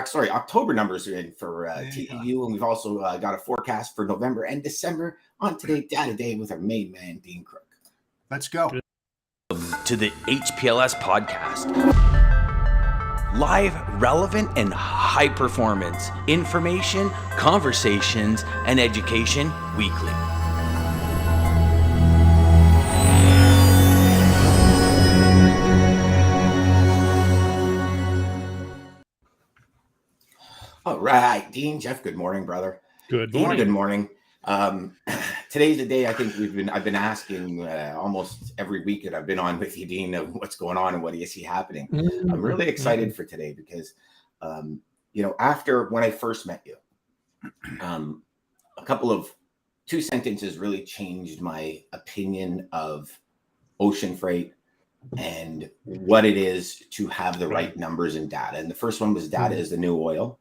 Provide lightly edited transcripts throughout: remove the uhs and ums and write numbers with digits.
Sorry, October numbers are in for TEU, and we've also got a forecast for November and December on Today Data Day with our main man, Dean Crook. Let's go. To the HPLS podcast. Live, relevant, and high performance information, conversations, and education weekly. All right, Dean, Jeff, good morning, brother. Good Dean, morning. good morning. Today's the day I think I've been asking almost every week that I've been on with you, Dean, of what's going on and what do you see happening. I'm really excited for today because, after when I first met you, two sentences really changed my opinion of ocean freight and what it is to have the right numbers and data. And the first one was data is the new oil.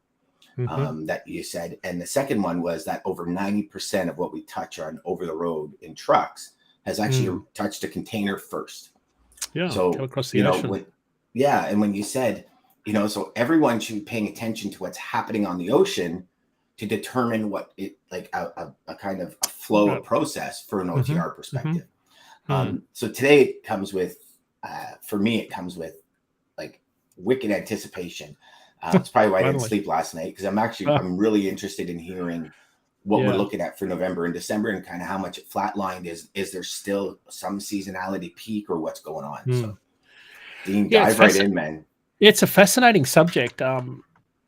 That you said. And the second one was that over 90% of what we touch on over the road in trucks has actually touched a container first. Yeah. So, across the ocean. And when you said, so everyone should be paying attention to what's happening on the ocean to determine what it like a kind of a flow of process for an OTR perspective. So today it comes with, for me, it comes with like wicked anticipation. That's probably why I didn't sleep last night, because I'm really interested in hearing what we're looking at for November and December and kind of how much it flatlined. Is there still some seasonality peak or what's going on? So, Dean, dive right in, man. It's a fascinating subject.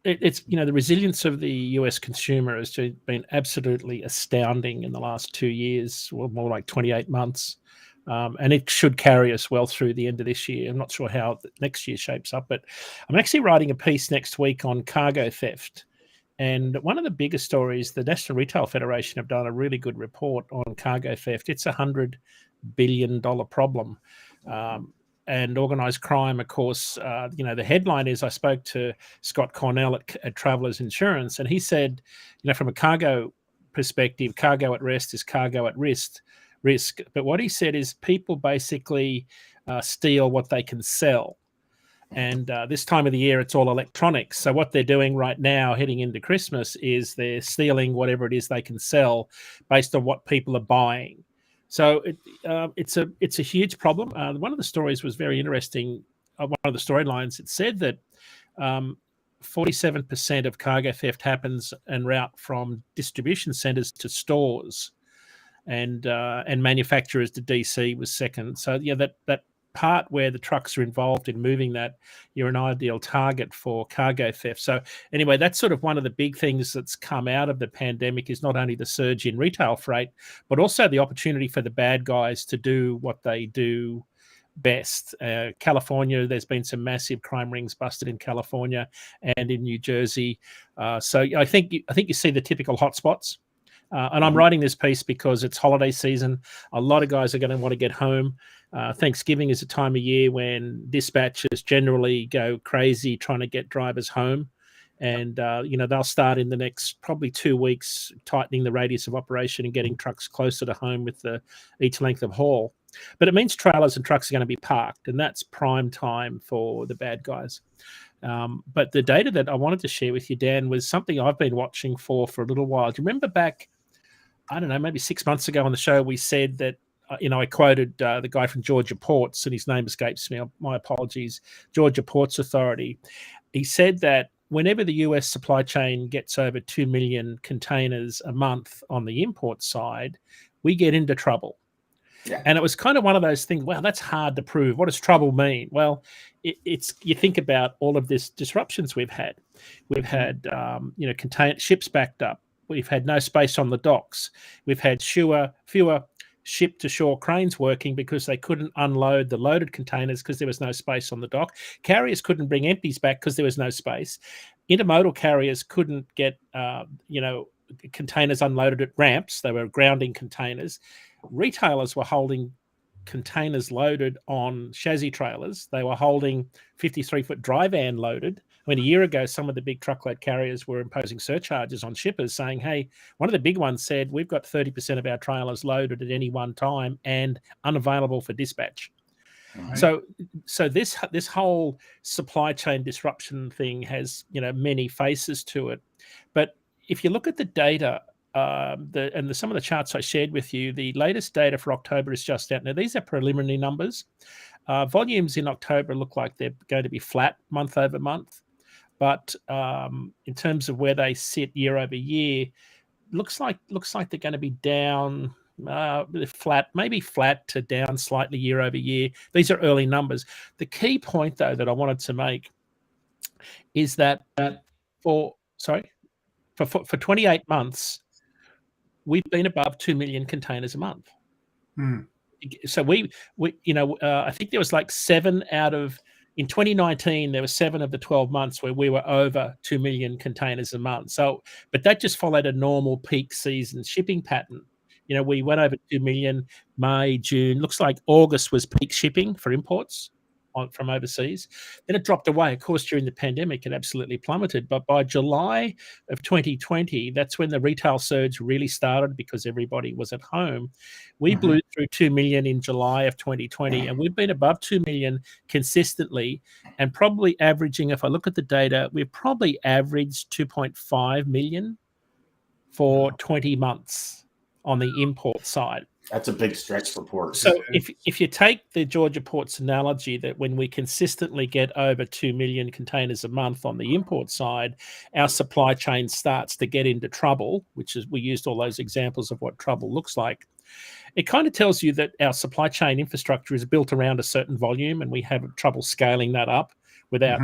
It's the resilience of the US consumer has been absolutely astounding in the last 2 years, or more like 28 months. And it should carry us well through the end of this year. I'm not sure how next year shapes up, but I'm actually writing a piece next week on cargo theft. And one of the biggest stories, the National Retail Federation have done a really good report on cargo theft. It's $100 billion problem. And organized crime, of course, the headline is, I spoke to Scott Cornell at Travelers Insurance, and he said, from a cargo perspective, cargo at rest is cargo at risk. But what he said is people basically steal what they can sell. And this time of the year, it's all electronics. So what they're doing right now, heading into Christmas, is they're stealing whatever it is they can sell based on what people are buying. So it's a huge problem. One of the stories was very interesting. One of the storylines, it said that 47% of cargo theft happens en route from distribution centers to stores. And manufacturers to DC was second. So that part where the trucks are involved in moving that, you're an ideal target for cargo theft. So anyway, that's sort of one of the big things that's come out of the pandemic, is not only the surge in retail freight, but also the opportunity for the bad guys to do what they do best. California, there's been some massive crime rings busted in California and in New Jersey. So I think you see the typical hotspots. And I'm writing this piece because it's holiday season. A lot of guys are going to want to get home. Thanksgiving is a time of year when dispatchers generally go crazy trying to get drivers home. And, they'll start in the next probably 2 weeks tightening the radius of operation and getting trucks closer to home with each length of haul. But it means trailers and trucks are going to be parked, and that's prime time for the bad guys. But the data that I wanted to share with you, Dan, was something I've been watching for a little while. Do you remember back, I don't know, maybe 6 months ago on the show, we said that, I quoted the guy from Georgia Ports, and his name escapes me. My apologies. Georgia Ports Authority. He said that whenever the US supply chain gets over 2 million containers a month on the import side, we get into trouble. Yeah. And it was kind of one of those things, wow, that's hard to prove. What does trouble mean? Well, it's you think about all of this disruptions we've had. We've had, container ships backed up. We've had no space on the docks. We've had fewer ship-to-shore cranes working because they couldn't unload the loaded containers because there was no space on the dock. Carriers couldn't bring empties back because there was no space. Intermodal carriers couldn't get, containers unloaded at ramps. They were grounding containers. Retailers were holding containers loaded on chassis trailers. They were holding 53-foot dry van loaded. I mean, a year ago, some of the big truckload carriers were imposing surcharges on shippers saying, hey, one of the big ones said, we've got 30% of our trailers loaded at any one time and unavailable for dispatch. So this whole supply chain disruption thing has many faces to it. But if you look at the data, some of the charts I shared with you, the latest data for October is just out. Now these are preliminary numbers. Volumes in October look like they're going to be flat month over month, but in terms of where they sit year over year, looks like they're going to be down. Flat, maybe flat to down slightly year over year. These are early numbers. The key point, though, that I wanted to make is that for 28 months, we've been above 2 million containers a month. So I think there was like in 2019, there were 7 of the 12 months where we were over 2 million containers a month. So, but that just followed a normal peak season shipping pattern. We went over 2 million, May, June. Looks like August was peak shipping for imports from overseas. Then it dropped away. Of course, during the pandemic, it absolutely plummeted. But by July of 2020, that's when the retail surge really started because everybody was at home. We blew through 2 million in July of 2020, and we've been above 2 million consistently and probably averaging, if I look at the data, we've probably averaged 2.5 million for 20 months on the import side. That's a big stretch for ports. So if you take the Georgia ports analogy, that when we consistently get over 2 million containers a month on the import side, our supply chain starts to get into trouble, which is, we used all those examples of what trouble looks like. It kind of tells you that our supply chain infrastructure is built around a certain volume and we have trouble scaling that up without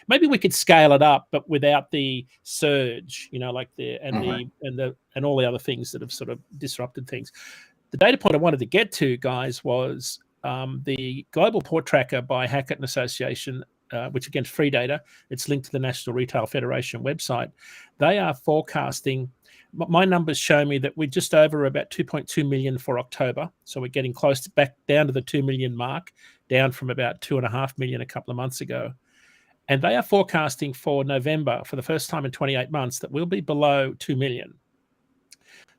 maybe we could scale it up, but without the surge, like and all the other things that have sort of disrupted things. The data point I wanted to get to, guys, was the Global Port Tracker by Hackett and Association, which again is free data. It's linked to the National Retail Federation website. They are forecasting. My numbers show me that we're just over about 2.2 million for October. So we're getting close back down to the 2 million mark, down from about 2.5 million a couple of months ago. And they are forecasting for November, for the first time in 28 months, that we'll be below 2 million.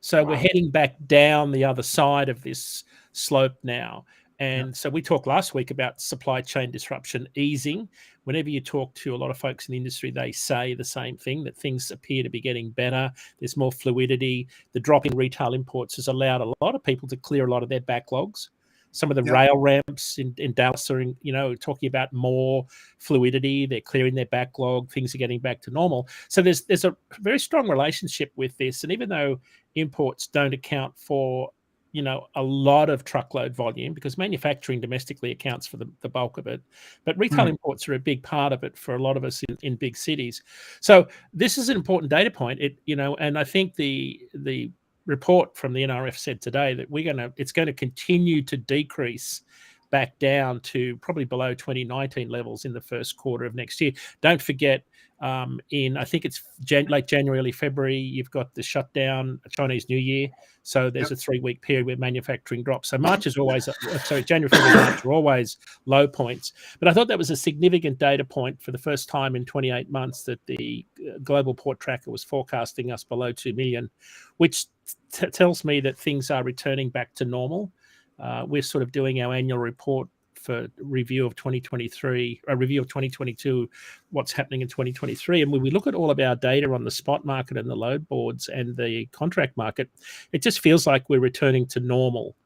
So we're heading back down the other side of this slope now. And so we talked last week about supply chain disruption easing. Whenever you talk to a lot of folks in the industry, they say the same thing, that things appear to be getting better. There's more fluidity. The drop in retail imports has allowed a lot of people to clear a lot of their backlogs. Some of the rail ramps in Dallas are, talking about more fluidity. They're clearing their backlog. Things are getting back to normal. So there's a very strong relationship with this. And even though imports don't account for, a lot of truckload volume, because manufacturing domestically accounts for the bulk of it, but retail imports are a big part of it for a lot of us in big cities. So this is an important data point. And I think the report from the NRF said today that it's going to continue to decrease back down to probably below 2019 levels in the first quarter of next year. Don't forget, I think it's late January, early February, you've got the shutdown, Chinese New Year. So there's a 3-week period where manufacturing drops. So March is always, January, February, March are always low points. But I thought that was a significant data point for the first time in 28 months that the Global Port Tracker was forecasting us below 2 million, which tells me that things are returning back to normal. We're sort of doing our annual report for review of 2023, a review of 2022, what's happening in 2023. And when we look at all of our data on the spot market and the load boards and the contract market, it just feels like we're returning to normal.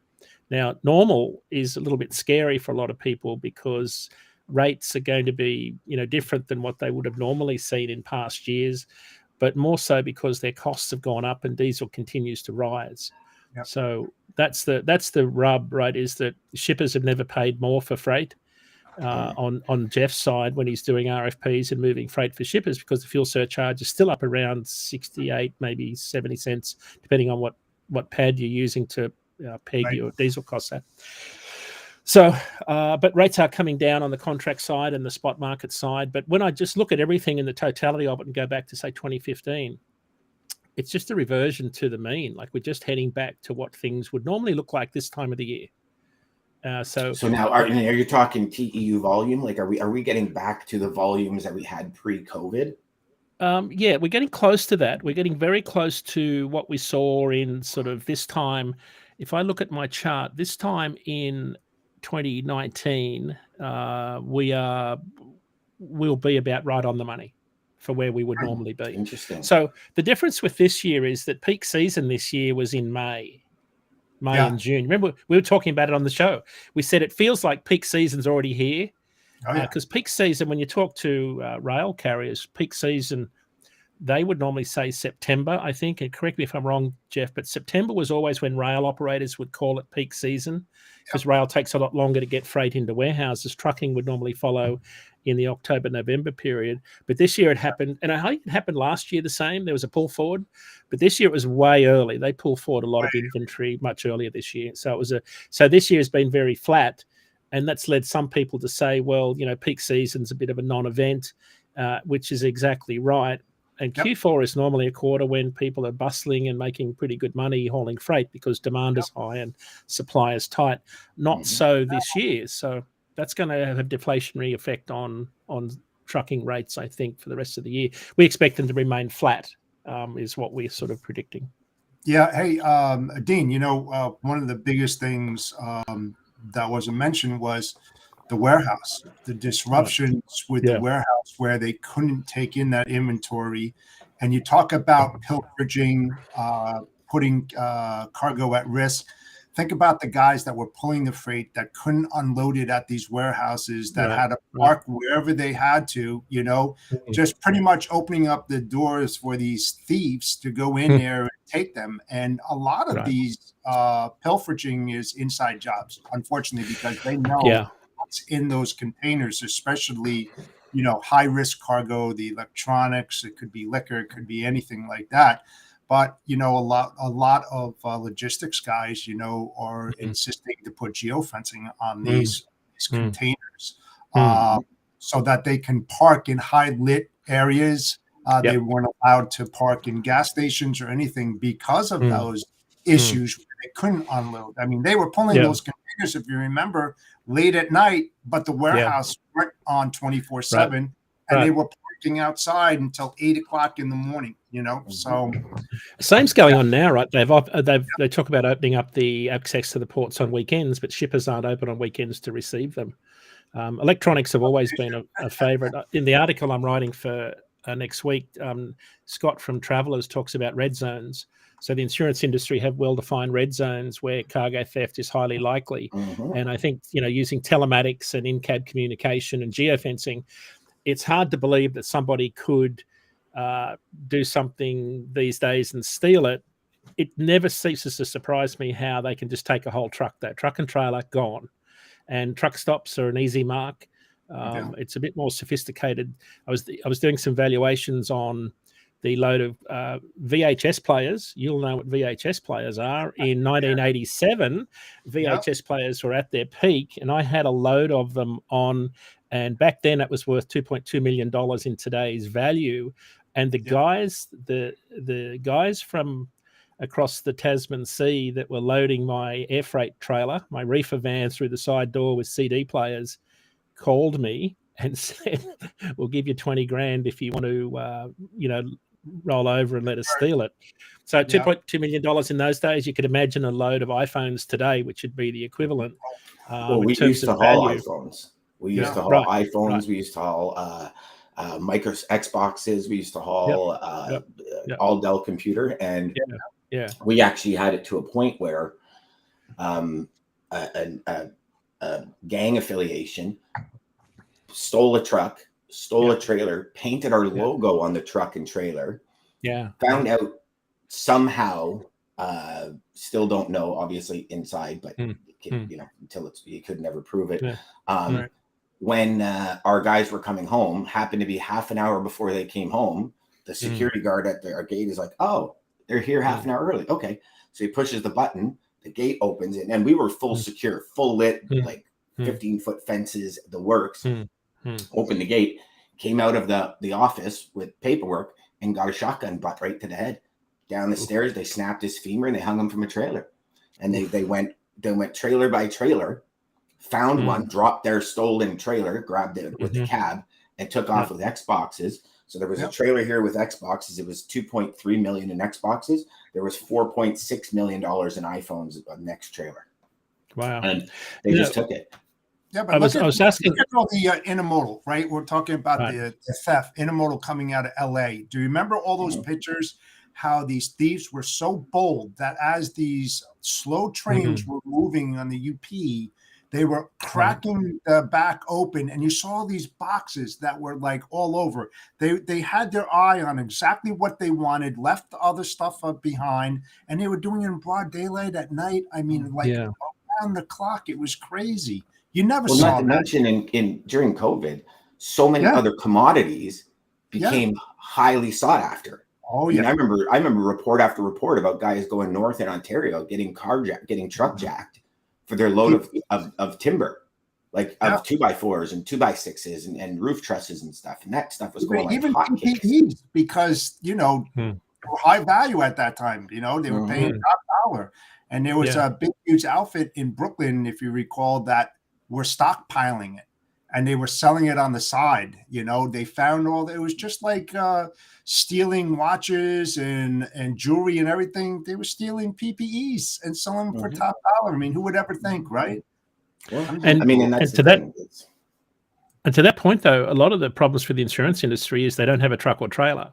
Now, normal is a little bit scary for a lot of people because rates are going to be, different than what they would have normally seen in past years, but more so because their costs have gone up and diesel continues to rise. Yep. So that's the rub, right? Is that shippers have never paid more for freight on Jeff's side when he's doing RFPs and moving freight for shippers, because the fuel surcharge is still up around 68, maybe 70 cents, depending on what pad you're using to peg your diesel costs at. So, but rates are coming down on the contract side and the spot market side. But when I just look at everything in the totality of it and go back to, say, 2015, it's just a reversion to the mean. Like we're just heading back to what things would normally look like this time of the year. So now are you talking TEU volume? Like, are we getting back to the volumes that we had pre-COVID? Yeah, we're getting close to that. We're getting very close to what we saw in sort of this time. If I look at my chart, this time in 2019, we'll be about right on the money for where we would normally be. Interesting. So the difference with this year is that peak season this year was in May and June. Remember, we were talking about it on the show. We said it feels like peak season's already here. Because peak season, when you talk to rail carriers, peak season, they would normally say September, I think. And correct me if I'm wrong, Jeff, but September was always when rail operators would call it peak season, because rail takes a lot longer to get freight into warehouses. Trucking would normally follow in the October-November period. But this year it happened, and I think it happened last year the same. There was a pull forward. But this year it was way early. They pulled forward a lot of inventory much earlier this year. So this year has been very flat. And that's led some people to say, well, peak season's a bit of a non-event, which is exactly right. And Q4 is normally a quarter when people are bustling and making pretty good money hauling freight because demand is high and supply is tight. Not so this year. So that's going to have a deflationary effect on trucking rates, I think, for the rest of the year. We expect them to remain flat, is what we're sort of predicting. Yeah. Hey, Dean, one of the biggest things that wasn't mentioned was the warehouse, the disruptions with the warehouse where they couldn't take in that inventory. And you talk about pilfering, putting cargo at risk. Think about the guys that were pulling the freight that couldn't unload it at these warehouses, that had to park wherever they had to, just pretty much opening up the doors for these thieves to go in there and take them. And a lot of these pilfering is inside jobs, unfortunately, because they know what's in those containers, especially, high risk cargo, the electronics, it could be liquor, it could be anything like that. But, a lot of logistics guys, are insisting to put geofencing on these containers so that they can park in high lit areas. They weren't allowed to park in gas stations or anything because of those issues where they couldn't unload. I mean, they were pulling those containers, if you remember, late at night, but the warehouse weren't on 24/7, and they were parking outside until 8:00 in the morning. So same's going on now, right? They talk about opening up the access to the ports on weekends, but shippers aren't open on weekends to receive them. Electronics have always been a favorite. In the article I'm writing for next week, Scott from Travelers talks about red zones. So the insurance industry have well-defined red zones where cargo theft is highly likely. And I think, using telematics and in-cab communication and geofencing, it's hard to believe that somebody could do something these days and steal it. It never ceases to surprise me how they can just take a whole truck, that truck and trailer gone. And truck stops are an easy mark. It's a bit more sophisticated. I was doing some valuations on the load of VHS players. You'll know what VHS players are. In 1987, VHS players were at their peak, and I had a load of them on. And back then, it was worth $2.2 million in today's value. And the guys, the guys from across the Tasman Sea that were loading my air freight trailer, my reefer van through the side door with CD players, called me and said, "We'll give you 20 grand if you want to, roll over and let us steal it." So $2.2 million in those days. You could imagine a load of iPhones today, which would be the equivalent. Well, we used to haul iPhones. We used to haul iPhones. We used to haul micro Xboxes. We used to haul all Dell computer, and we actually had it to a point where a gang affiliation stole a truck, stole a trailer, painted our logo on the truck and trailer. Found out somehow, still don't know, obviously inside, but until you could never prove it. When our guys were coming home, happened to be half an hour before they came home, the security guard at our gate is like, "Oh, they're here half an hour early." Okay. So he pushes the button, the gate opens, and we were full secure, full lit, like 15-foot fences, the works. Opened the gate, came out of the office with paperwork, and got a shotgun butt right to the head. Down the stairs, they snapped his femur and they hung him from a trailer. And they went trailer by trailer, found one, dropped their stolen trailer, grabbed it with the cab, and took off with Xboxes. So there was a trailer here with Xboxes. It was 2.3 million in Xboxes. There was $4.6 million in iPhones on the next trailer. Wow. And they just took it. Yeah, but I was asking. Look at all the intermodal, right? We're talking about the theft, intermodal coming out of LA. Do you remember all those pictures? How these thieves were so bold that as these slow trains were moving on the UP, they were cracking the back open, and you saw these boxes that were like all over. They had their eye on exactly what they wanted, left the other stuff up behind, and they were doing it in broad daylight at night. I mean, like around the clock, it was crazy. You never saw not to mention in during COVID, so many other commodities became highly sought after. Oh I remember report after report about guys going north in Ontario getting truck jacked for their load of timber, like of 2x4s and 2x6s and roof trusses and stuff. And that stuff was going like even hotcakes because were high value at that time. They were paying top dollar, and there was a big huge outfit in Brooklyn, if you recall, that were stockpiling it. And they were selling it on the side. They found it was just like stealing watches and jewelry and everything. They were stealing PPEs and selling them for top dollar. I mean, who would ever think, right? Well, and that's to that point, though, a lot of the problems for the insurance industry is they don't have a truck or trailer,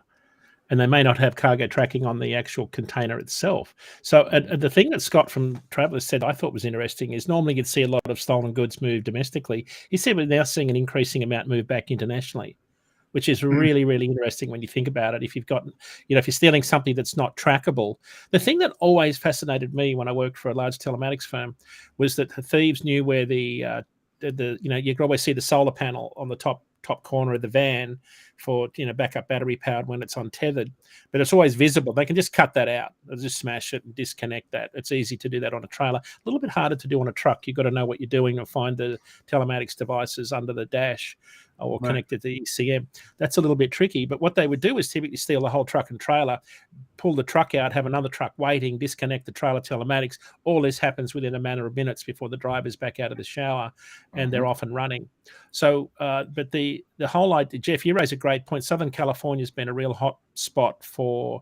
and they may not have cargo tracking on the actual container itself. So the thing that Scott from Travelers said I thought was interesting is normally you'd see a lot of stolen goods moved domestically. He said we're now seeing an increasing amount moved back internationally, which is really, really interesting when you think about it. If you've got, if you're stealing something that's not trackable. The thing that always fascinated me when I worked for a large telematics firm was that the thieves knew where you could always see the solar panel on the top corner of the van for backup battery powered when it's untethered, but it's always visible. They can just cut that out. They'll just smash it and disconnect that. It's easy to do that on a trailer. A little bit harder to do on a truck. You've got to know what you're doing or find the telematics devices under the dash or connected to the ECM. That's a little bit tricky, but what they would do is typically steal the whole truck and trailer, pull the truck out, have another truck waiting, disconnect the trailer telematics. All this happens within a matter of minutes before the driver's back out of the shower and they're off and running. So, but the whole idea, Jeff, you raise a great point. Southern California has been a real hot spot for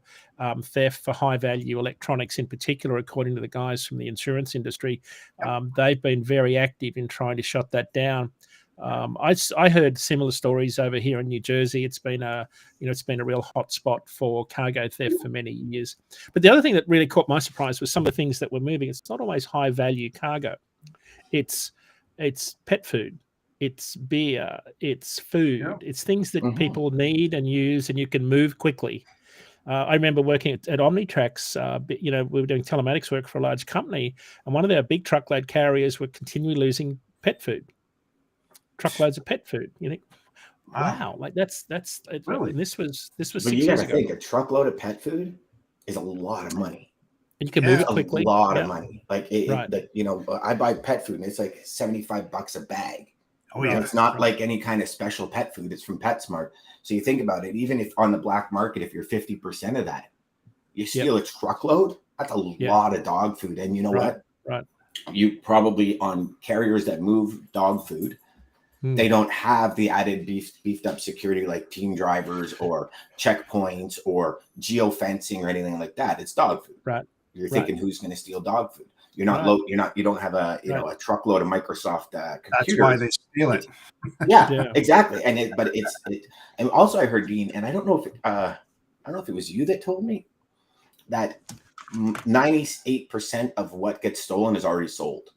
theft for high value electronics in particular, according to the guys from the insurance industry. They've been very active in trying to shut that down. I heard similar stories over here in New Jersey. It's been a real hot spot for cargo theft for many years. But the other thing that really caught my surprise was some of the things that were moving. It's not always high value cargo. It's pet food, it's beer, it's food, it's things that people need and use, and you can move quickly. I remember working at Omnitrax. We were doing telematics work for a large company, and one of their big truckload carriers were continually losing pet food. Truckloads of pet food. You think, wow, like that's really. And this was 6 years ago. Think a truckload of pet food is a lot of money, and you can move it quickly. A lot of money. Like I buy pet food, and it's like $75 a bag. Oh yeah, it's not like any kind of special pet food. It's from PetSmart. So you think about it. Even if on the black market, if you're 50% of that, you steal a truckload. That's a lot of dog food. And you know what? Right. You probably on carriers that move dog food. They don't have the added beefed up security like team drivers or checkpoints or geofencing or anything like that. It's dog food. Right. You're thinking who's going to steal dog food? You're not you don't have a a truckload of Microsoft computers. That's why they steal it. Yeah, exactly. And and also I heard, Dean, and I don't know if it was you that told me that 98% of what gets stolen is already sold.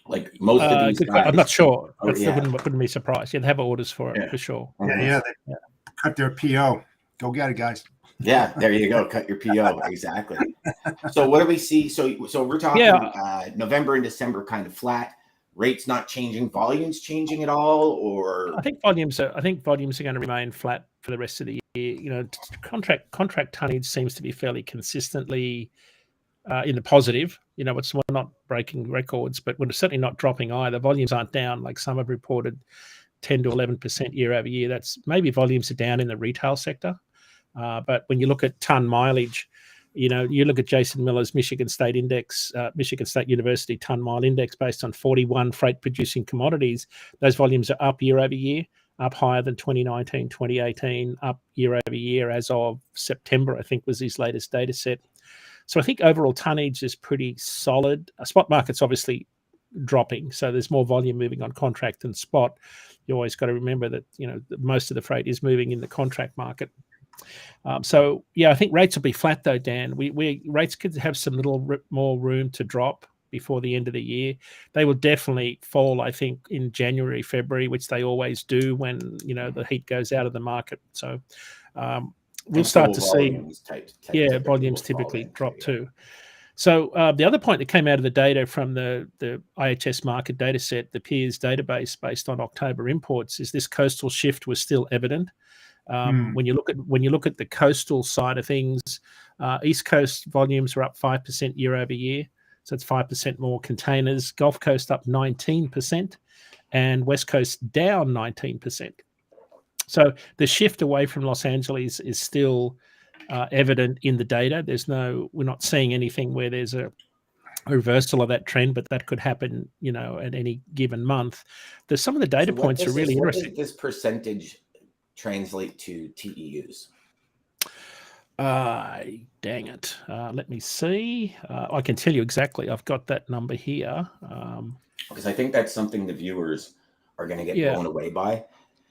Like most of these guys, I'm not sure. Wouldn't be surprised. You'd have orders for it for sure. They cut their PO. Go get it, guys. Yeah, there you go. Cut your PO. Exactly. So what do we see? So we're talking November and December kind of flat. Rates not changing, volumes changing at all, or I think volumes are going to remain flat for the rest of the year. Contract tonnage seems to be fairly consistently in the positive. We're not breaking records, but we're certainly not dropping either. Volumes aren't down like some have reported 10 to 11% year over year. That's maybe volumes are down in the retail sector. But when you look at ton mileage, you look at Jason Miller's Michigan State Index, Michigan State University ton mile index based on 41 freight producing commodities. Those volumes are up year over year, up higher than 2019, 2018, up year over year as of September, I think was his latest data set. So I think overall tonnage is pretty solid. Spot market's obviously dropping, so there's more volume moving on contract than spot. You always got to remember that most of the freight is moving in the contract market. So yeah, I think rates will be flat though, Dan. Rates could have some little more room to drop before the end of the year. They will definitely fall, I think, in January, February, which they always do when the heat goes out of the market. So we'll start to see volumes typically drop too. So the other point that came out of the data from the IHS market data set, the peers database based on October imports, is this coastal shift was still evident. When you look at the coastal side of things, East Coast volumes are up 5% year over year, so it's 5% more containers. Gulf Coast up 19%, and West Coast down 19%. So the shift away from Los Angeles is still evident in the data. We're not seeing anything where there's a reversal of that trend, but that could happen, at any given month. There's some of the data points are really interesting. What does this percentage translate to TEUs? Dang it. Let me see. I can tell you exactly. I've got that number here. Because I think that's something the viewers are going to get blown away by.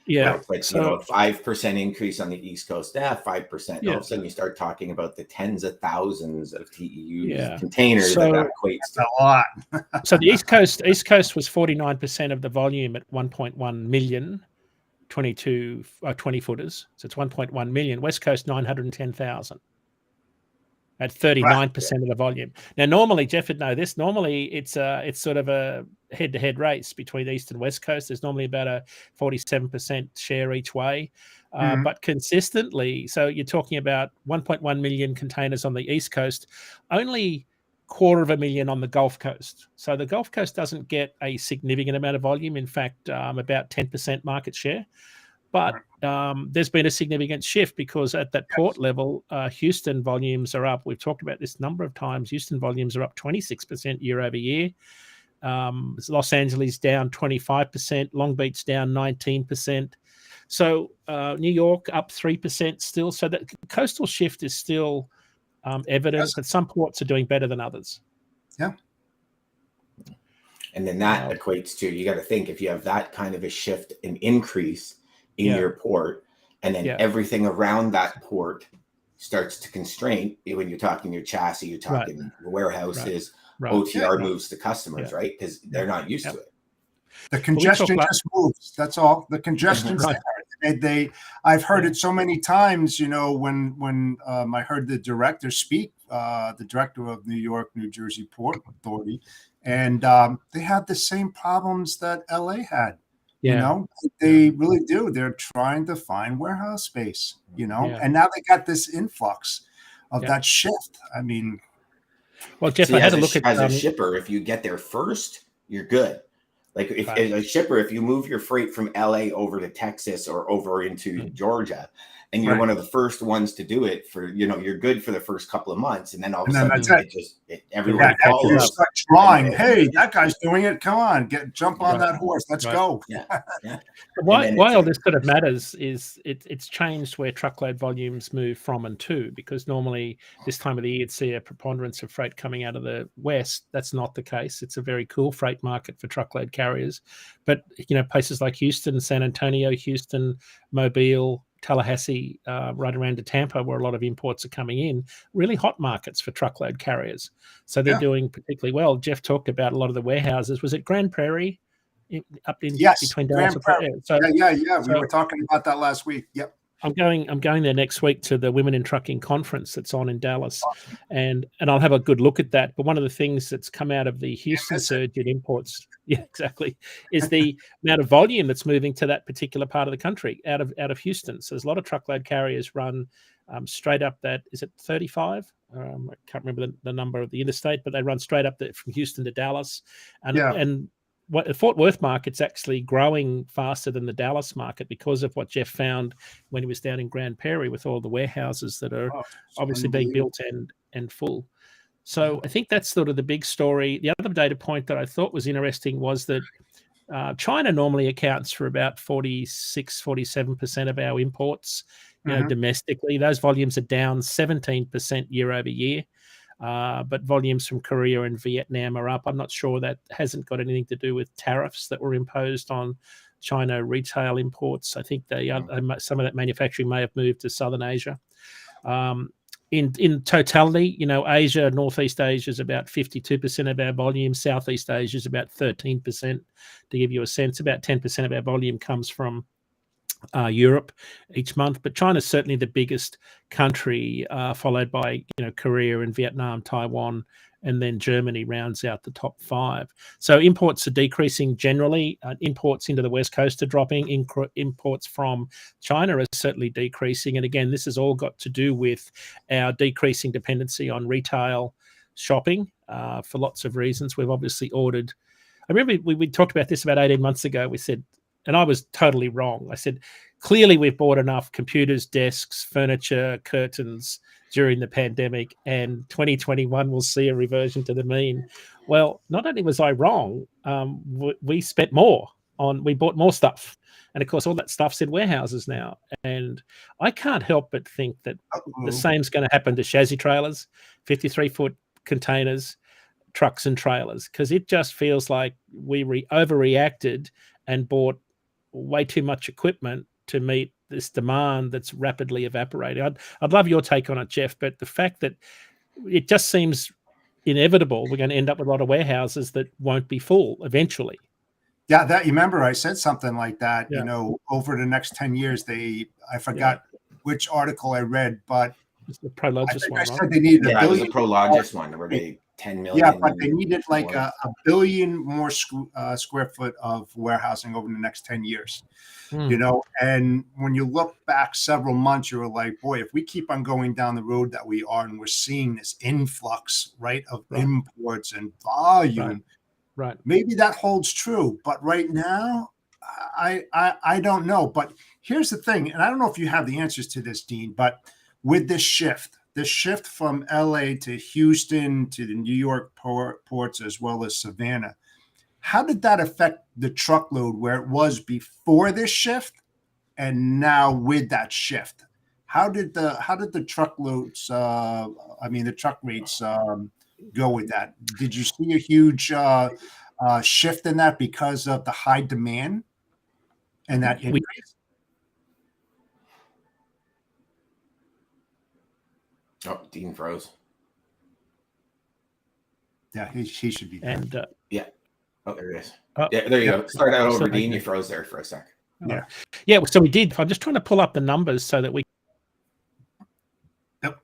Yeah. It's like, a 5% increase on the East Coast, 5%. Yeah. All of a sudden you start talking about the tens of thousands of TEU containers that equates to a lot. So the East Coast was 49% of the volume at 1.1 million 20 footers. So it's 1.1 million. West Coast 910,000 at 39% of the volume. Now, normally, Jeff would know this. Normally, it's sort of a head-to-head race between the East and West Coast. There's normally about a 47% share each way. But consistently, so you're talking about 1.1 million containers on the East Coast, only 250,000 on the Gulf Coast. So the Gulf Coast doesn't get a significant amount of volume. In fact, about 10% market share. But there's been a significant shift because at that port level, Houston volumes are up. We've talked about this a number of times. Houston volumes are up 26% year over year. Los Angeles down 25%. Long Beach down 19%. So New York up 3% still. So that coastal shift is still evident, but some ports are doing better than others. Yeah. And then that equates to, you got to think, if you have that kind of a shift, an increase in your port, and then everything around that port starts to constrain. When you're talking your chassis, you're talking warehouses, OTR moves to customers, right? Because they're not used to it. The congestion just moves. That's all. The congestion. I've heard it so many times. When I heard the director speak, the director of New York, New Jersey Port Authority, and they had the same problems that LA had. They really do. They're trying to find warehouse space, and now they got this influx of that shift. I mean, well, Jeff, I had a look at as a shipper. If you get there first, you're good. Like if as a shipper, if you move your freight from LA over to Texas or over into Georgia, and you're one of the first ones to do it for, you're good for the first couple of months, and then all of a sudden everyone follows. You start drawing. Hey, that guy's doing it. Come on, jump on that horse. Let's go. Why all this sort of matters is it's changed where truckload volumes move from and to, because normally this time of the year you'd see a preponderance of freight coming out of the west. That's not the case. It's a very cool freight market for truckload carriers, but places like Houston, San Antonio, Houston, Mobile, Tallahassee, right around to Tampa, where a lot of imports are coming in, really hot markets for truckload carriers. So they're doing particularly well. Jeff talked about a lot of the warehouses. Was it Grand Prairie? Up in between Dallas and Prairie. We were talking about that last week. Yep. I'm going there next week to the Women in Trucking conference that's on in Dallas, and I'll have a good look at that. But one of the things that's come out of the Houston surge in imports, is the amount of volume that's moving to that particular part of the country out of Houston. So there's a lot of truckload carriers run straight up that, is it 35? I can't remember the number of the interstate, but they run straight up from Houston to Dallas, and the Fort Worth market's actually growing faster than the Dallas market because of what Jeff found when he was down in Grand Prairie with all the warehouses that are obviously being built and full. So I think that's sort of the big story. The other data point that I thought was interesting was that China normally accounts for about 46-47% of our imports domestically. Those volumes are down 17% year over year. but volumes from Korea and Vietnam are up. I'm not sure that hasn't got anything to do with tariffs that were imposed on China retail imports. I think some of that manufacturing may have moved to Southern Asia. In totality, Asia, Northeast Asia is about 52% of our volume. Southeast Asia is about 13%. To give you a sense, about 10% of our volume comes from Europe each month, but China's certainly the biggest country, followed by Korea and Vietnam, Taiwan, and then Germany rounds out the top 5. So imports are decreasing generally. Imports into the West Coast are dropping. Imports from China are certainly decreasing. And again, this has all got to do with our decreasing dependency on retail shopping for lots of reasons. We've obviously ordered. I remember we talked about this about 18 months ago. We said, and I was totally wrong. I said, clearly we've bought enough computers, desks, furniture, curtains during the pandemic, and 2021 will see a reversion to the mean. Well, not only was I wrong, we spent more we bought more stuff. And of course, all that stuff's in warehouses now. And I can't help but think that the same's going to happen to chassis trailers, 53-foot containers, trucks and trailers, because it just feels like we overreacted and bought way too much equipment to meet this demand that's rapidly evaporating. I'd love your take on it, Jeff, but the fact that it just seems inevitable we're going to end up with a lot of warehouses that won't be full eventually. Yeah, that you remember I said something like that, over the next 10 years, I forgot which article I read, but it's the Prologis one, I said they needed a billion. It was the Prologis one where they 10 million. Yeah, but they needed like a billion more square foot of warehousing over the next 10 years. And when you look back several months, you were like, boy, if we keep on going down the road that we are, and we're seeing this influx, of imports and volume, right, maybe that holds true. But right now, I don't know. But here's the thing, and I don't know if you have the answers to this, Dean, but with this shift from LA to Houston to the New York ports as well as Savannah, how did that affect the truckload where it was before this shift and now with that shift? How did the truckloads, the truck rates go with that? Did you see a huge shift in that because of the high demand and that increase? Oh, Dean froze. Yeah, he should be. And yeah. Oh, there he is. Yeah, there you go. Start out over, Dean. You froze there for a sec. Yeah. So we did. I'm just trying to pull up the numbers so that we. Yep.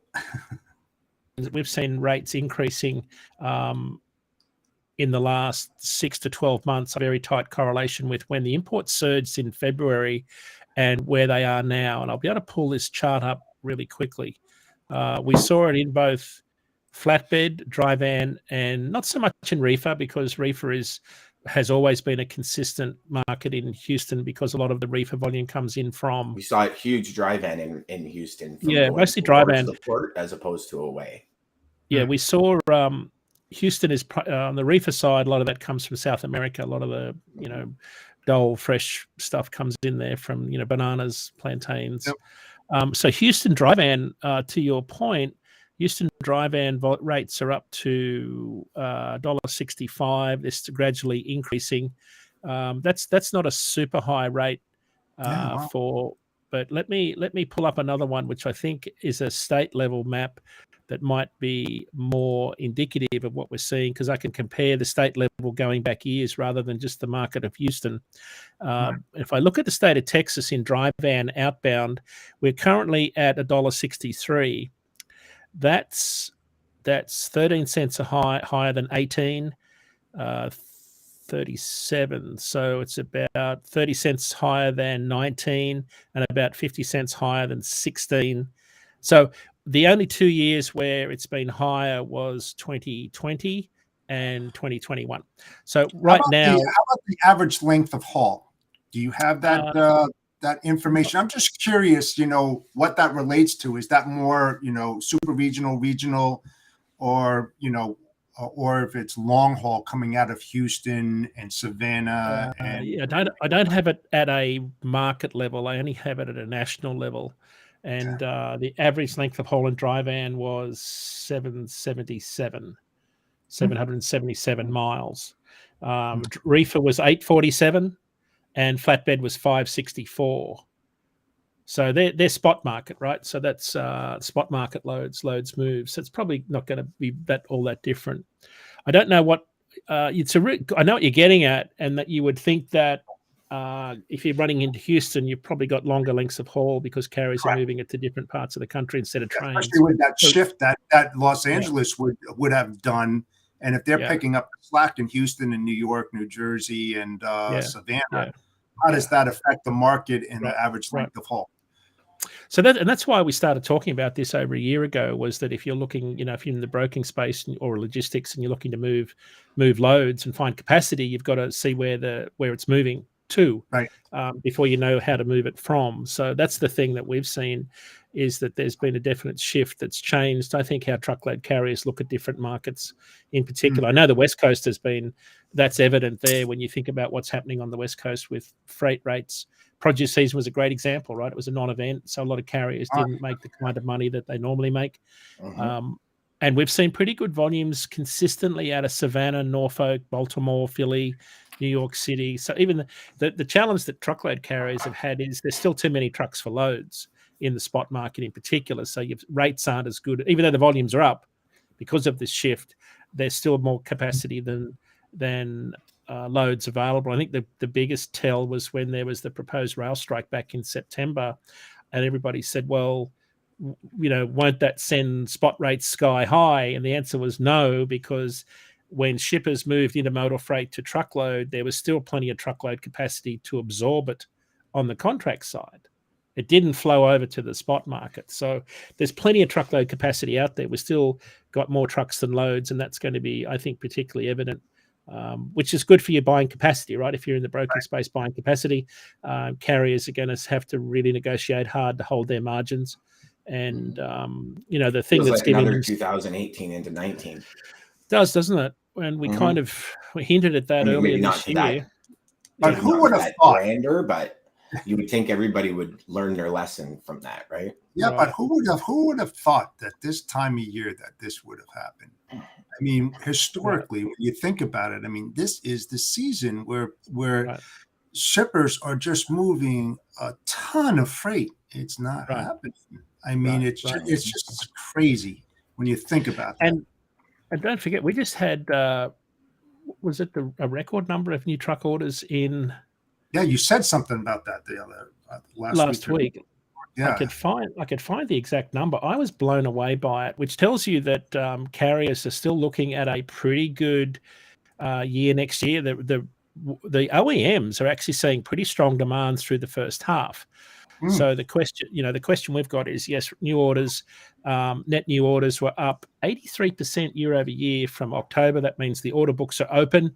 We've seen rates increasing in the last 6 to 12 months. A very tight correlation with when the imports surged in February and where they are now. And I'll be able to pull this chart up really quickly. We saw it in both flatbed, dry van, and not so much in reefer, because reefer has always been a consistent market in Houston because a lot of the reefer volume comes in from. We saw a huge dry van in Houston. Yeah, mostly dry van. The port as opposed to away. Yeah, we saw Houston is on the reefer side. A lot of that comes from South America. A lot of the dull, fresh stuff comes in there from bananas, plantains. Yep. So Houston dry van, to your point, Houston dry van rates are up to $1.65. They're gradually increasing. That's not a super high rate for. But let me pull up another one, which I think is a state level map that might be more indicative of what we're seeing, because I can compare the state level going back years rather than just the market of Houston. If I look at the state of Texas in dry van outbound, we're currently at $1.63. That's 13 cents higher than 18, 37. So it's about 30 cents higher than 19 and about 50 cents higher than 16. So the only 2 years where it's been higher was 2020 and 2021. So right now, how about the average length of haul? Do you have that that information? I'm just curious, what that relates to. Is that more, super regional, or or if it's long haul coming out of Houston and Savannah? I don't have it at a market level. I only have it at a national level. and the average length of haul in dry van was 777 miles. Reefer was 847, and flatbed was 564. So they're spot market, right? So that's spot market loads moved. So it's probably not going to be all that different. I don't know what I know what you're getting at, and that you would think that if you're running into Houston, you've probably got longer lengths of haul because carriers are moving it to different parts of the country instead of trains. Especially with that shift that Los Angeles would have done. And if they're picking up the slack in Houston and New York, New Jersey, and Savannah, how does that affect the market and the average length of haul? So that's why we started talking about this over a year ago, was that if you're looking, if you're in the broking space or logistics and you're looking to move loads and find capacity, you've got to see where it's moving to, right, before you know how to move it from. So that's the thing that we've seen, is that there's been a definite shift that's changed, I think, how truckload carriers look at different markets in particular. I know the West Coast that's evident there when you think about what's happening on the West Coast with freight rates. Produce season was a great example, right? It was a non-event, so a lot of carriers didn't make the kind of money that they normally make. And we've seen pretty good volumes consistently out of Savannah, Norfolk, Baltimore, Philly, New York City. So even the challenge that truckload carriers have had is there's still too many trucks for loads in the spot market in particular. So your rates aren't as good, even though the volumes are up because of this shift. There's still more capacity than loads available. I think the biggest tell was when there was the proposed rail strike back in September, and everybody said, well, won't that send spot rates sky high? And the answer was no, because when shippers moved intermodal freight to truckload, there was still plenty of truckload capacity to absorb it on the contract side. It didn't flow over to the spot market. So there's plenty of truckload capacity out there. We've still got more trucks than loads, and that's going to be, I think, particularly evident, which is good for your buying capacity, right? If you're in the broking space buying capacity, carriers are going to have to really negotiate hard to hold their margins. And, the thing feels that's like giving another 2018 into 19. Doesn't it? And we kind of hinted at that earlier this year. But who would have thought? Grander, but you would think everybody would learn their lesson from that, right? Yeah, right. But who would have thought that this time of year that this would have happened? I mean, historically, when you think about it, I mean, this is the season where shippers are just moving a ton of freight. It's not happening. I mean, it's just crazy when you think about that. And don't forget, we just had was it a record number of new truck orders in? Yeah, you said something about that the other last week. Yeah, I could find the exact number. I was blown away by it, which tells you that carriers are still looking at a pretty good year next year. The OEMs are actually seeing pretty strong demand through the first half. So the question we've got is, yes, new orders, net new orders were up 83% year over year from October. That means the order books are open.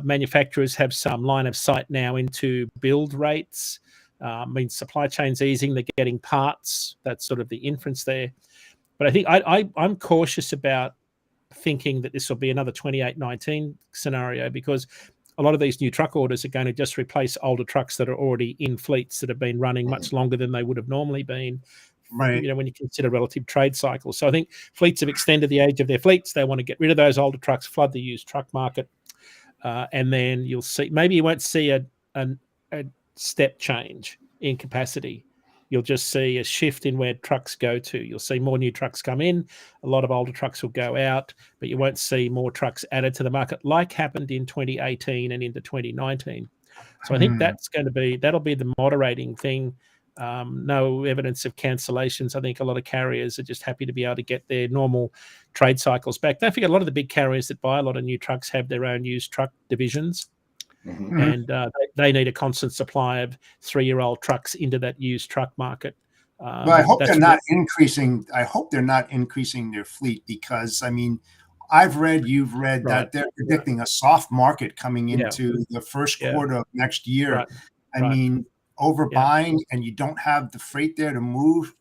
Manufacturers have some line of sight now into build rates. Means supply chain's easing. They're getting parts. That's sort of the inference there. But I think I'm cautious about thinking that this will be another 28-19 scenario, because a lot of these new truck orders are going to just replace older trucks that are already in fleets that have been running much longer than they would have normally been. Right. When you consider relative trade cycles. So I think fleets have extended the age of their fleets. They want to get rid of those older trucks, flood the used truck market, and then you'll see. Maybe you won't see a step change in capacity. You'll just see a shift in where trucks go to. You'll see more new trucks come in. A lot of older trucks will go out, but you won't see more trucks added to the market like happened in 2018 and into 2019. So I think that'll be the moderating thing. No evidence of cancellations. I think a lot of carriers are just happy to be able to get their normal trade cycles back. Don't forget, a lot of the big carriers that buy a lot of new trucks have their own used truck divisions. And they need a constant supply of 3-year-old trucks into that used truck market. But I hope they're not increasing. I hope they're not increasing their fleet, because I mean, you've read that they're predicting a soft market coming into the first quarter of next year. I mean, overbuying and you don't have the freight there to move,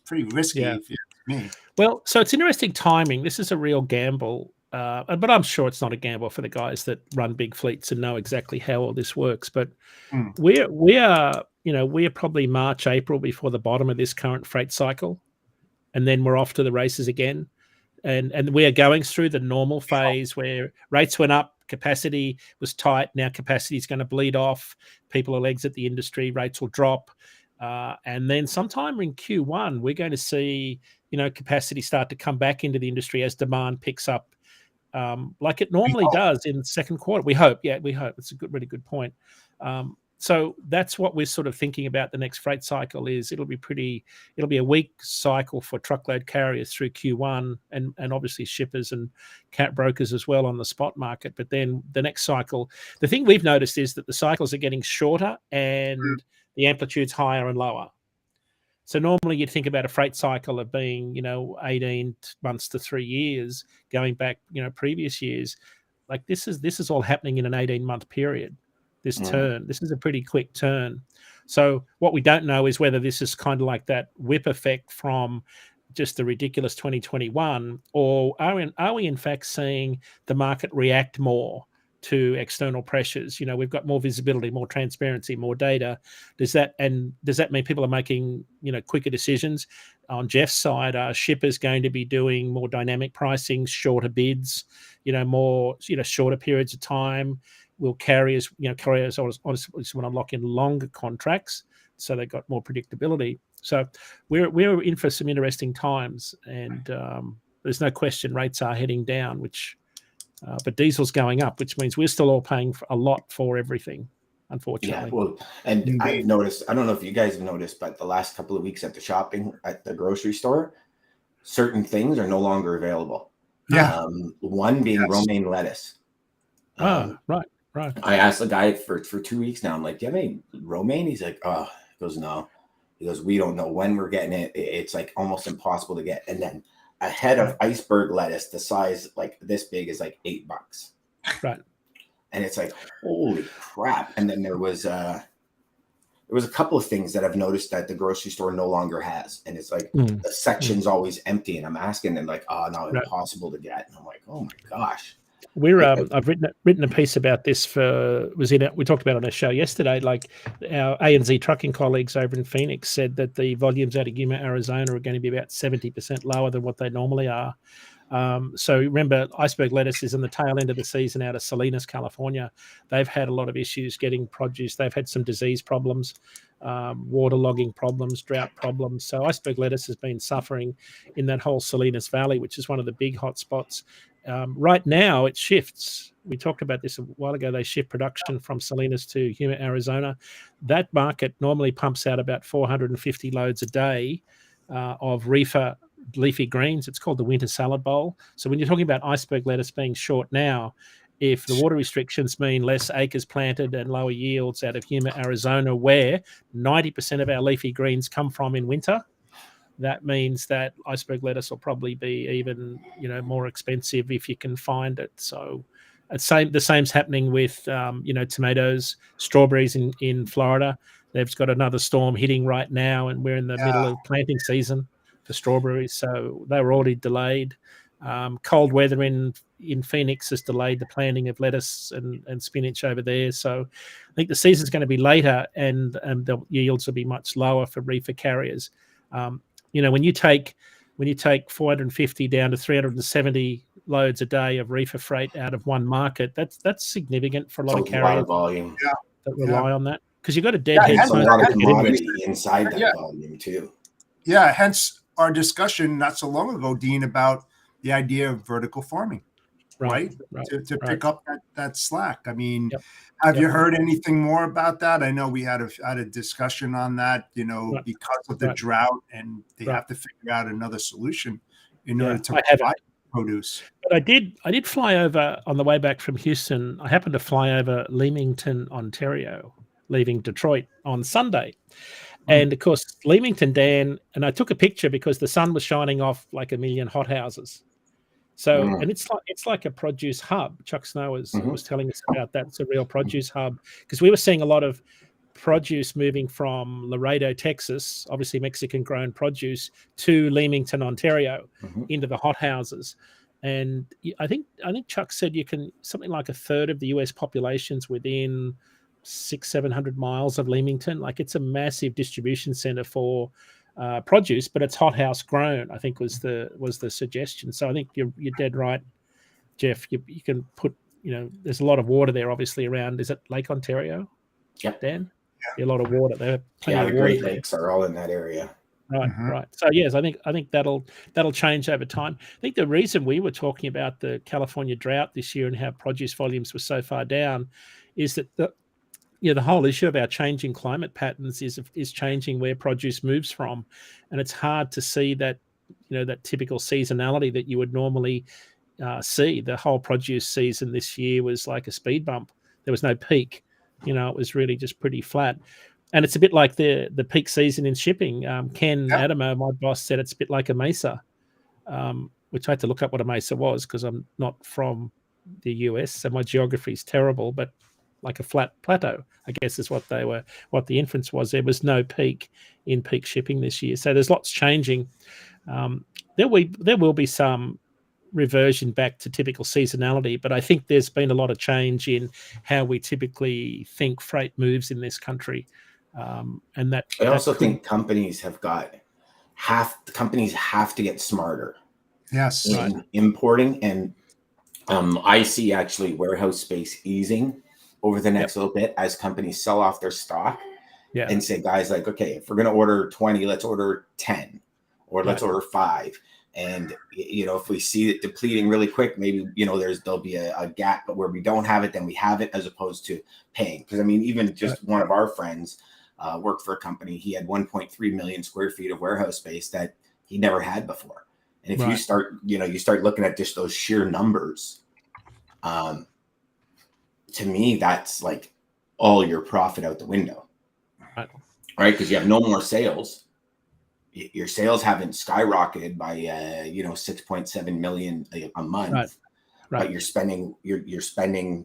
pretty risky if you ask me. Well, so it's interesting timing. This is a real gamble. but I'm sure it's not a gamble for the guys that run big fleets and know exactly how all this works. But we are probably March, April before the bottom of this current freight cycle, and then we're off to the races again. And we are going through the normal phase where rates went up, capacity was tight. Now capacity is going to bleed off. People will exit the industry. Rates will drop, and then sometime in Q1 we're going to see capacity start to come back into the industry as demand picks up. Like it normally does in the second quarter. We hope. Yeah, we hope. It's a really good point. So that's what we're sort of thinking about the next freight cycle is. It'll be a weak cycle for truckload carriers through Q1 and obviously shippers and cat brokers as well on the spot market. But then the next cycle, the thing we've noticed is that the cycles are getting shorter and the amplitude's higher and lower. So normally you'd think about a freight cycle of being, 18 months to 3 years, going back, previous years. Like this is all happening in an 18-month period. This turn, this is a pretty quick turn. So what we don't know is whether this is kind of like that whip effect from just the ridiculous 2021, or are we in fact seeing the market react more to external pressures? We've got more visibility, more transparency, more data. Does that mean people are making, quicker decisions? On Jeff's side, are shippers going to be doing more dynamic pricing, shorter bids, more, shorter periods of time? Will carriers honestly want to lock in longer contracts so they've got more predictability? So we're in for some interesting times, and there's no question rates are heading down, but diesel's going up, which means we're still all paying a lot for everything, unfortunately. Yeah, well, and I've noticed, I don't know if you guys have noticed, but the last couple of weeks at the grocery store, certain things are no longer available. Yeah. One being romaine lettuce. Right. I asked the guy for 2 weeks now. I'm like, do you have any romaine? He's like, oh, he goes, no. He goes, we don't know when we're getting it. It's like almost impossible to get. And then a head of iceberg lettuce, the size like this big, is like $8. Right. And it's like, holy crap. And then there was a couple of things that I've noticed that the grocery store no longer has. And it's like the section's always empty. And I'm asking them like, oh no, impossible to get. And I'm like, oh my gosh. I've written a piece about this we talked about it on our show yesterday. Like our ANZ trucking colleagues over in Phoenix said that the volumes out of Yuma, Arizona are going to be about 70% lower than what they normally are. So remember, iceberg lettuce is in the tail end of the season out of Salinas, California. They've had a lot of issues getting produce. They've had some disease problems, waterlogging problems, drought problems. So iceberg lettuce has been suffering in that whole Salinas Valley, which is one of the big hot spots. Right now it shifts. We talked about this a while ago. They shift production from Salinas to Yuma, Arizona. That market normally pumps out about 450 loads a day of reefer leafy greens. It's called the winter salad bowl. So when you're talking about iceberg lettuce being short now, if the water restrictions mean less acres planted and lower yields out of Yuma, Arizona, where 90% of our leafy greens come from in winter, that means that iceberg lettuce will probably be even, more expensive if you can find it. So the same's happening with, tomatoes, strawberries in Florida. They've got another storm hitting right now, and we're in the middle of planting season for strawberries. So they were already delayed. Cold weather in Phoenix has delayed the planting of lettuce and spinach over there. So I think the season's going to be later, and the yields will be much lower for reefer carriers. When you take 450 down to 370 loads a day of reefer freight out of one market, that's significant for a lot of carriers. A lot of volume. That rely on that, because you've got a deadhead. There's a lot of commodity inside that volume too. Yeah, hence our discussion not so long ago, Dean, about the idea of vertical farming, right? To pick up that slack. I mean, have you heard anything more about that? I know we had a discussion on that, because of the drought, and they have to figure out another solution in order to provide produce. But I did fly over on the way back from Houston. I happened to fly over Leamington, Ontario, leaving Detroit on Sunday. And of course, Leamington, Dan, and I took a picture because the sun was shining off like a million hothouses. So, and it's like a produce hub. Chuck Snow was telling us about that. It's a real produce hub, because we were seeing a lot of produce moving from Laredo, Texas, obviously Mexican grown produce, to Leamington, Ontario, into the hothouses. And I think Chuck said you can something like a third of the US population's within 600-700 miles of Leamington. Like it's a massive distribution center for produce, but it's hothouse grown, I think was the suggestion. So I think you're dead right, Jeff. You can put, there's a lot of water there obviously around. Is it Lake Ontario? Yep. Dan? Yeah. A lot of water there. Plenty of the water Great there. Lakes are all in that area. Right, right. So yes, I think that'll change over time. I think the reason we were talking about the California drought this year and how produce volumes were so far down is that the whole issue of our changing climate patterns is changing where produce moves from, and it's hard to see that that typical seasonality that you would normally see. The whole produce season this year was like a speed bump. There was no peak. It was really just pretty flat. And it's a bit like the peak season in shipping. Ken Adamo, my boss, said it's a bit like a mesa, which I had to look up what a mesa was because I'm not from the US, so my geography is terrible. But like a flat plateau, I guess is what the inference was. There was no peak in peak shipping this year, so there's lots changing. There will be some reversion back to typical seasonality, but I think there's been a lot of change in how we typically think freight moves in this country. And that I also think companies have to get smarter. Yes, in importing, and I see actually warehouse space easing over the next little bit as companies sell off their stock and say, guys, like, okay, if we're going to order 20, let's order 10 or let's order 5. And, if we see it depleting really quick, maybe, there'll be a gap, but where we don't have it, then we have it as opposed to paying. Because I mean, even just one of our friends worked for a company. He had 1.3 million square feet of warehouse space that he never had before. And if you start looking at just those sheer numbers, to me, that's like all your profit out the window, right? Because you have no more sales. Your sales haven't skyrocketed by 6.7 million a month, right. But you're spending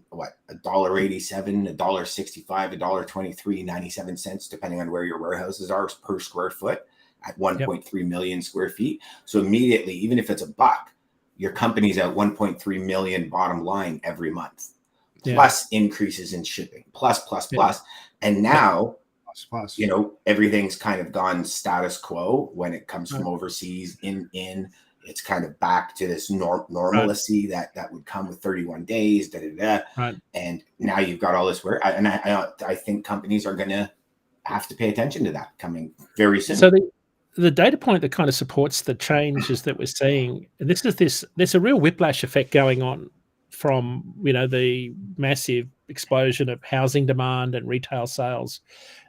what, $1.87, $1.65, $1.23, 97 cents, depending on where your warehouses are per square foot at 1.3 million square feet. So immediately, even if it's $1, your company's at 1.3 million bottom line every month, plus increases in shipping, plus. And now, everything's kind of gone status quo when it comes from overseas in it's kind of back to this normalcy that would come with 31 days, and now you've got all this work. I think companies are going to have to pay attention to that coming very soon. So the data point that kind of supports the changes that we're seeing, and there's a real whiplash effect going on from the massive explosion of housing demand and retail sales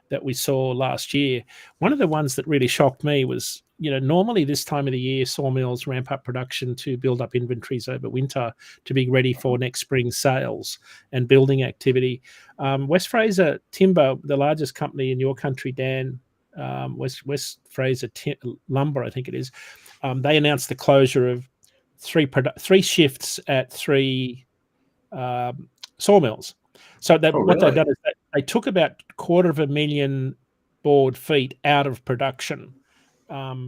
that we saw last year. One of the ones that really shocked me was, normally this time of the year, sawmills ramp up production to build up inventories over winter to be ready for next spring sales and building activity. West Fraser Timber, the largest company in your country, Dan, West Fraser Lumber, I think it is, they announced the closure of three shifts at 3 sawmills. So what they've done is they took about 250,000 board feet out of production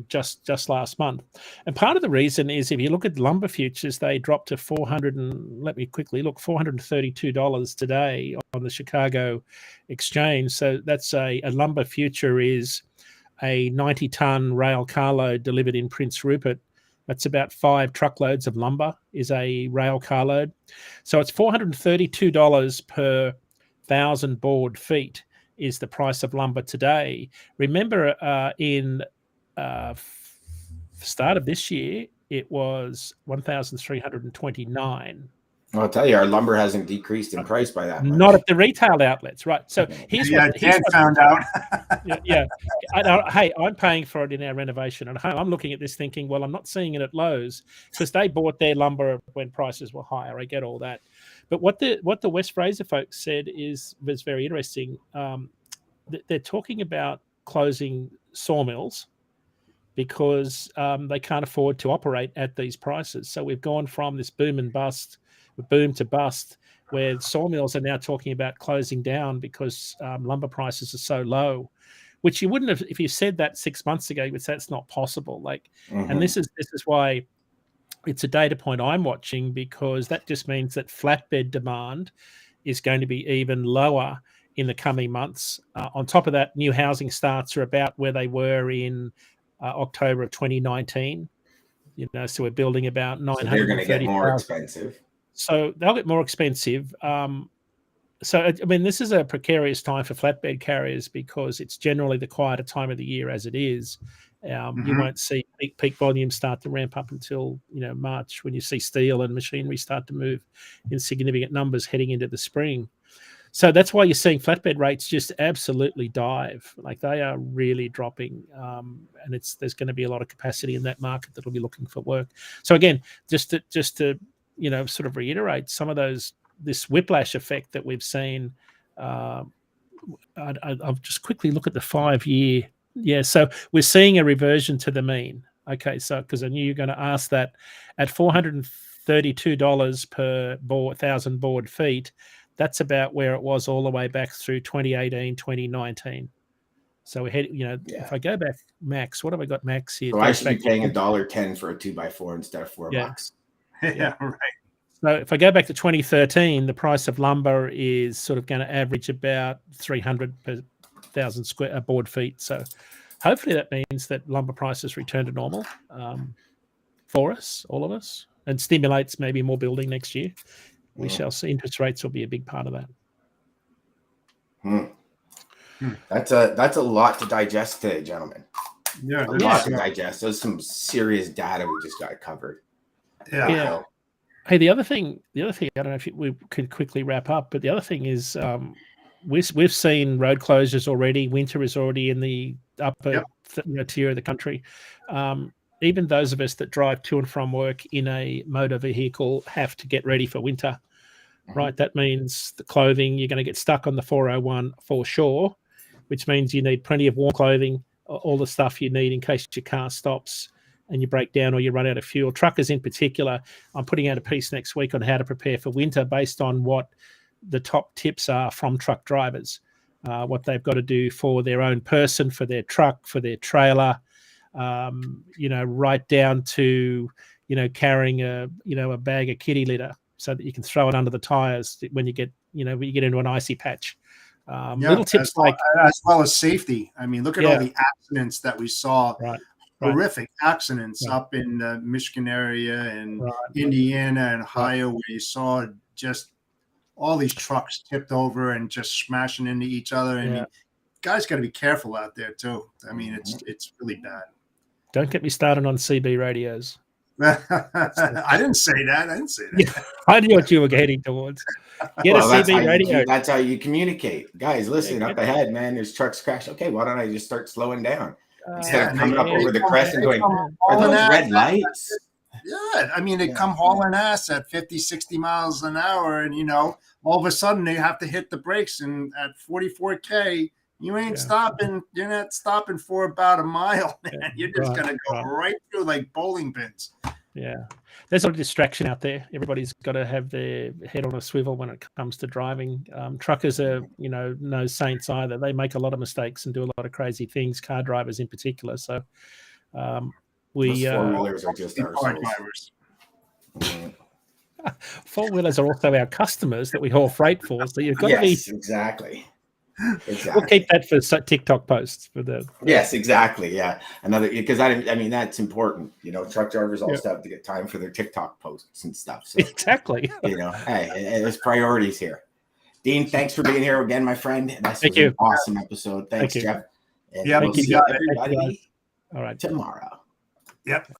just last month. And part of the reason is if you look at lumber futures, they dropped to $432 today on the Chicago exchange. So that's a lumber future is a 90-ton rail carload delivered in Prince Rupert. That's about 5 truckloads of lumber is a rail carload. So it's $432 per 1,000 board feet is the price of lumber today. Remember, in start of this year, it was 1,329. I'll tell you, our lumber hasn't decreased in price by that much. Not at the retail outlets, right? So here's what found out. Hey, I'm paying for it in our renovation at home. I'm looking at this thinking, well, I'm not seeing it at Lowe's because they bought their lumber when prices were higher. I get all that, but what the West Fraser folks said was very interesting. They're talking about closing sawmills because they can't afford to operate at these prices. So we've gone from this boom to bust, where sawmills are now talking about closing down because lumber prices are so low, which you wouldn't have if you said that 6 months ago. You would say it's not possible. And this is why it's a data point I'm watching, because that just means that flatbed demand is going to be even lower in the coming months. On top of that, new housing starts are about where they were in October of 2019. So we're building about 930,000. So they're going to get more expensive. So they'll get more expensive. So, I mean, this is a precarious time for flatbed carriers, because it's generally the quieter time of the year as it is. You won't see peak volumes start to ramp up until, March, when you see steel and machinery start to move in significant numbers heading into the spring. So that's why you're seeing flatbed rates just absolutely dive. Like, they are really dropping, and there's going to be a lot of capacity in that market that'll be looking for work. So again, just to sort of reiterate some of this whiplash effect that we've seen. I'll just quickly look at the 5-year. Yeah, so we're seeing a reversion to the mean. Okay, so because I knew you were going to ask that, at $432 per 1,000 board feet, that's about where it was all the way back through 2018, 2019. So we had, if I go back, max, what have I got max here? So I should be paying $1.10 for a 2x4 instead of $4. Yeah, right. So if I go back to 2013, the price of lumber is sort of going to average about 300 per 1,000 square board feet. So hopefully that means that lumber prices return to normal for us, all of us, and stimulates maybe more building next year. We shall see. Interest rates will be a big part of that. That's a lot to digest today, gentlemen. Yeah, a lot to digest. There's some serious data we just got covered. Yeah. Hey, the other thing, I don't know if we could quickly wrap up, but the other thing is we've seen road closures already. Winter is already in the upper tier of the country. Even those of us that drive to and from work in a motor vehicle have to get ready for winter, right? That means the clothing, you're going to get stuck on the 401 for sure, which means you need plenty of warm clothing, all the stuff you need in case your car stops and you break down or you run out of fuel. Truckers in particular, I'm putting out a piece next week on how to prepare for winter based on what the top tips are from truck drivers, what they've got to do for their own person, for their truck, for their trailer, right down to, carrying a bag of kitty litter so that you can throw it under the tires when you get into an icy patch. Little tips as well as safety. I mean, look at all the accidents that we saw. Right. Horrific accidents up in the Michigan area and Indiana and Ohio, where you saw just all these trucks tipped over and just smashing into each other. I mean, guys got to be careful out there too. I mean, it's really bad. Don't get me started on CB radios. I didn't say that. I knew what you were heading towards. Get a CB radio. That's how you communicate. Guys, listen, up ahead, man, there's trucks crash. Okay, why don't I just start slowing down? Instead of coming up over the crest and going, are those red lights? Yeah, I mean, they come hauling ass at 50, 60 miles an hour, and, all of a sudden they have to hit the brakes, and at 44K, you ain't stopping. You're not stopping for about a mile, man. You're just going to go right through like bowling pins. Yeah. There's a lot of distraction out there. Everybody's got to have their head on a swivel when it comes to driving. Truckers are, no saints either. They make a lot of mistakes and do a lot of crazy things, car drivers in particular. So those four-wheelers are just our drivers. Four-wheelers are also our customers that we haul freight for. So you've got to be... Exactly. We'll keep that for TikTok posts for the. Yes, exactly. Yeah, because I mean that's important. Truck drivers also have to get time for their TikTok posts and stuff. So, exactly. Hey, there's priorities here. Dean, thanks for being here again, my friend. Thank you. An awesome episode. Thanks, Jeff. And we'll see everybody all right tomorrow. Yep.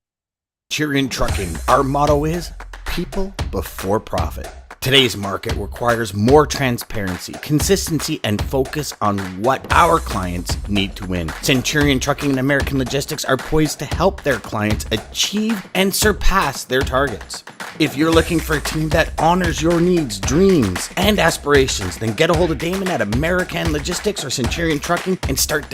Centurion Trucking. Our motto is people before profit. Today's market requires more transparency, consistency, and focus on what our clients need to win. Centurion Trucking and American Logistics are poised to help their clients achieve and surpass their targets. If you're looking for a team that honors your needs, dreams, and aspirations, then get a hold of Daman at American Logistics or Centurion Trucking and start